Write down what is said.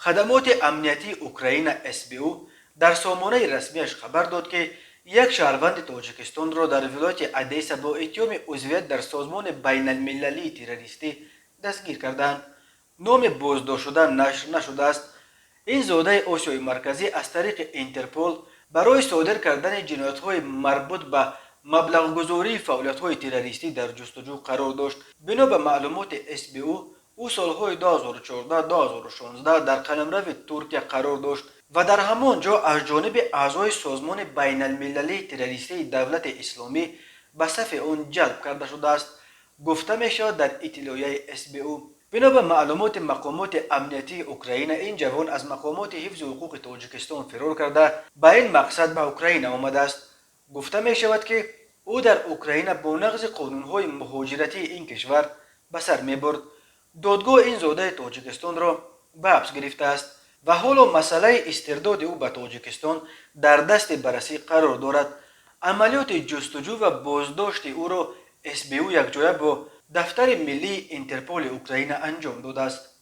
خدمات امنیتی اوکراین SBU در سامانه رسمیش خبر داد که یک شهروند تاجیکستان را در ولایت ادیسا با اتهام عضویت در سازمان بین المللی تروریستی دستگیر کردند. نام بازداشت شده نشر نشده است. این زاده آسیای مرکزی از طریق اینترپول برای صادر کردن جنایت‌های مربوط به مبلغ فعالیت‌های تروریستی در جستجو قرار داشت. بنا به معلومات او سالهای 2014-2016 در قلمرو ترکیه قرار داشت و در همان جا از جانب اعضای سازمان بین المللی تروریستی دولت اسلامی به صف آن جلب کرده شده است. گفته می شود در اطلاعیه SBU بنا به معلومات مقامات امنیتی اوکراین، این جوان از مقامات حفظ حقوق تاجیکستان فرار کرده به این مقصد به اوکراین آمده است. گفته می شود که او در اوکراین با نقض قانونهای مهاجرتی این کشور به سر می برد. دادگاه این زاده تاجیکستان را به حبس گرفته است و حالا مسئله استرداد او به تاجیکستان در دست بررسی قرار دارد. عملیات جستجو و بازداشت او را SBU یک جایه با دفتر ملی اینترپول اوکراین انجام داده است.